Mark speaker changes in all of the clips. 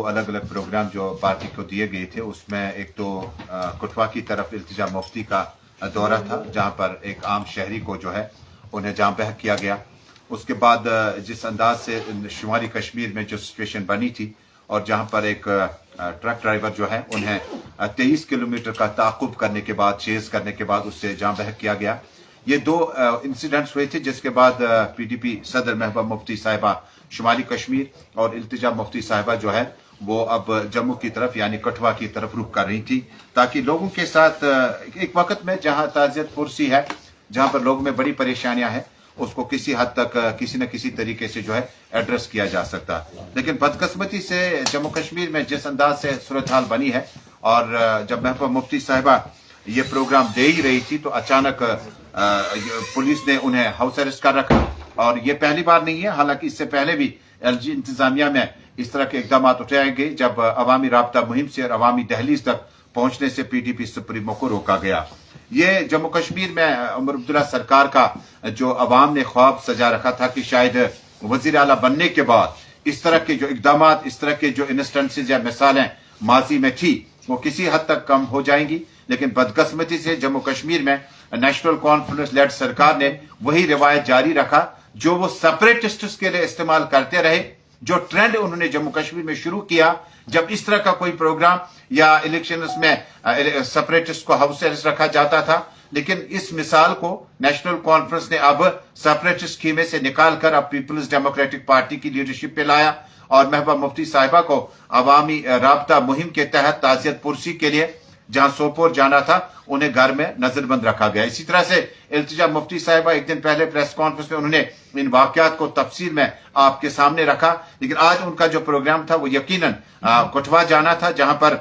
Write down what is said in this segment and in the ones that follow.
Speaker 1: अलग अलग प्रोग्राम जो पार्टी को दिए गए थे, उसमें एक तो कठुआ की तरफ इल्तिजा मुफ्ती का दौरा था, जहां पर एक आम शहरी को जो है उन्हें जाम बहक किया गया। उसके बाद जिस अंदाज से शुमाली कश्मीर में जो सिचुएशन बनी थी और जहां पर एक ट्रक ड्राइवर जो है उन्हें 23 किलोमीटर का ताकुब करने के बाद, चेज करने के बाद उससे जाम बहक किया गया। ये दो इंसिडेंट्स हुए थे, जिसके बाद पीडीपी सदर महबूबा मुफ्ती साहिबा शुमाली कश्मीर और इल्तिजा मुफ्ती साहिबा जो है वो अब जम्मू की तरफ यानी कठुआ की तरफ रुख कर रही थी, ताकि लोगों के साथ एक वक्त में जहां ताज़ियत पुरसी है, जहां पर लोगों में बड़ी परेशानियां हैं, उसको किसी हद तक किसी न किसी तरीके से जो है एड्रेस किया जा सकता। लेकिन बदकिस्मती से जम्मू कश्मीर में जिस अंदाज से सूरत हाल बनी है, और जब महबूबा मुफ्ती साहिबा ये प्रोग्राम दे ही रही थी तो अचानक पुलिस ने उन्हें हाउस अरेस्ट कर रखा। और ये पहली बार नहीं है, हालांकि इससे पहले भी एलजी इंतजामिया में इस तरह के इकदाम उठाए गए, जब अवामी राब्ता मुहिम से और अवामी दहलीज तक पहुंचने से पीडीपी सुप्रीमो को रोका गया। ये जम्मू कश्मीर में उमर अब्दुल्ला सरकार का जो अवाम ने ख्वाब सजा रखा था कि शायद वजीर आला बनने के बाद इस तरह के जो इकदाम, इस तरह के जो इंस्टेंसेज या मिसालें माजी में थी, वो किसी हद तक कम हो जाएंगी। लेकिन बदकिस्मती से जम्मू कश्मीर में नेशनल कॉन्फ्रेंस लेड सरकार ने वही रिवायत जारी रखा जो वो सेपरेटिस्ट्स के लिए इस्तेमाल करते रहे, जो ट्रेंड उन्होंने जम्मू कश्मीर में शुरू किया। जब इस तरह का कोई प्रोग्राम या इलेक्शंस में सेपरेटिस्ट को हाउस अरेस्ट रखा जाता था, लेकिन इस मिसाल को नेशनल कॉन्फ्रेंस ने अब सेपरेटिस्ट स्कीमे से निकालकर अब पीपल्स डेमोक्रेटिक पार्टी की लीडरशिप पे लाया और महबूबा मुफ्ती साहिबा को अवामी राब्ता मुहिम के तहत ताज़ियत पुरसी के लिए जहां सोपोर जाना था, उन्हें घर में नजरबंद रखा गया। इसी तरह से इल्तिजा मुफ्ती साहिबा एक दिन पहले प्रेस कॉन्फ्रेंस में उन्होंने इन वाकयात को तफसील में आपके सामने रखा, लेकिन आज उनका जो प्रोग्राम था वो यकीनन कठुआ जाना था, जहां पर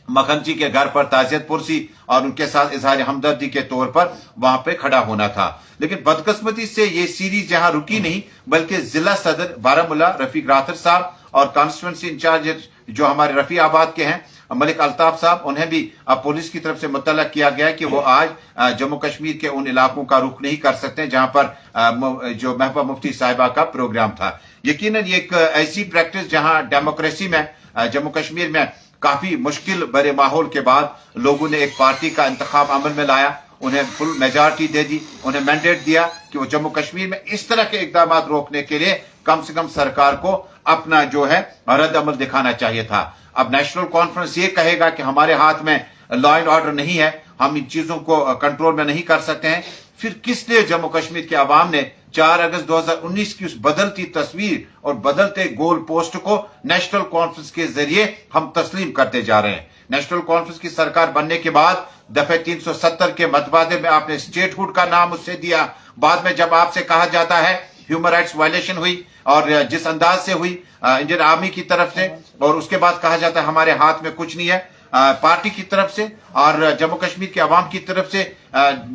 Speaker 1: मखन जी के घर पर ताज़ियत पुरसी और उनके साथ इजहार हमदर्दी के तौर पर वहां पे खड़ा होना था। लेकिन बदकिस्मती से ये सीरीज यहां रुकी नहीं, बल्कि जिला सदर बारामूला रफीक राथर साहब और कॉन्स्टिट्यूंसी इंचार्ज जो हमारे रफी आबाद के हैं मलिक अल्ताफ साहब, उन्हें भी अब पुलिस की तरफ से मुतल्लक किया गया कि वो आज जम्मू कश्मीर के उन इलाकों का रुख नहीं कर सकते जहां पर जो महबूबा मुफ्ती साहिबा का प्रोग्राम था। यकीनन ये एक ऐसी प्रैक्टिस जहां डेमोक्रेसी में जम्मू कश्मीर में काफी मुश्किल भरे माहौल के बाद लोगों ने एक पार्टी का इंतखाब अमल में लाया, उन्हें फुल मेजॉरिटी दे दी, उन्हें मैंडेट दिया कि वो जम्मू कश्मीर में इस तरह के इकदाम रोकने के लिए कम से कम सरकार को अपना जो है रद्द अमल दिखाना चाहिए था। अब नेशनल कॉन्फ्रेंस ये कहेगा कि हमारे हाथ में लॉ एंड ऑर्डर नहीं है, हम इन चीजों को कंट्रोल में नहीं कर सकते हैं, फिर किस लिए जम्मू कश्मीर के अवाम ने 4 अगस्त 2019 की उस बदलती तस्वीर और बदलते गोल पोस्ट को नेशनल कॉन्फ्रेंस के जरिए हम तस्लीम करते जा रहे हैं। नेशनल कॉन्फ्रेंस की सरकार बनने के बाद दफे 370 के मतबादे में आपने स्टेटहुड का नाम उससे दिया। बाद में जब आपसे कहा जाता है ह्यूमन राइट्स वायलेशन हुई और जिस अंदाज से हुई इंडियन आर्मी की तरफ से, और उसके बाद कहा जाता है हमारे हाथ में कुछ नहीं है, पार्टी की तरफ से और जम्मू कश्मीर के अवाम की तरफ से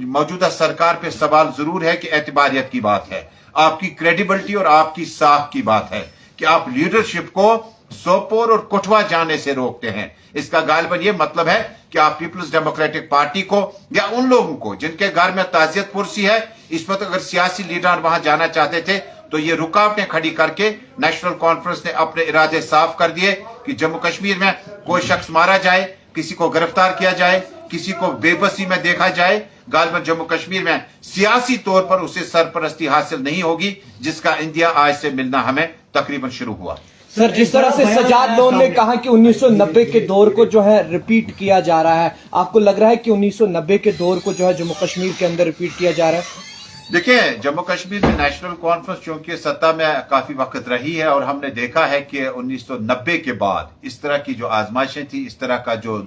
Speaker 1: मौजूदा सरकार पे सवाल जरूर है कि एतबारियत की बात है, आपकी क्रेडिबिलिटी और आपकी साख की बात है कि आप लीडरशिप को सोपोर और कठुआ जाने से रोकते हैं। इसका गालिबन ये मतलब है कि आप पीपल्स डेमोक्रेटिक पार्टी को या उन लोगों को जिनके घर में ताज़ियत पुरसी है, इस वक्त अगर सियासी लीडर वहां जाना चाहते थे तो ये रुकावटें खड़ी करके नेशनल कॉन्फ्रेंस ने अपने इरादे साफ कर दिए कि जम्मू कश्मीर में कोई शख्स मारा जाए, किसी को गिरफ्तार किया जाए, किसी को बेबसी में देखा जाए, गालिबन जम्मू कश्मीर में सियासी तौर पर उसे सरपरस्ती हासिल नहीं होगी, जिसका इंडिया आज से मिलना हमें तकरीबन शुरू हुआ।
Speaker 2: सर, जिस तरह से सजाद लोन ने कहा कि 1990 के दौर को जो है रिपीट किया जा रहा है, आपको लग रहा है कि 1990 के दौर को जो है जम्मू कश्मीर के अंदर रिपीट किया जा रहा है?
Speaker 1: देखिए, जम्मू कश्मीर में नेशनल कॉन्फ्रेंस चूंकि सत्ता में काफी वक्त रही है और हमने देखा है कि 1990 के बाद इस तरह की जो आजमाइशें थी, इस तरह का जो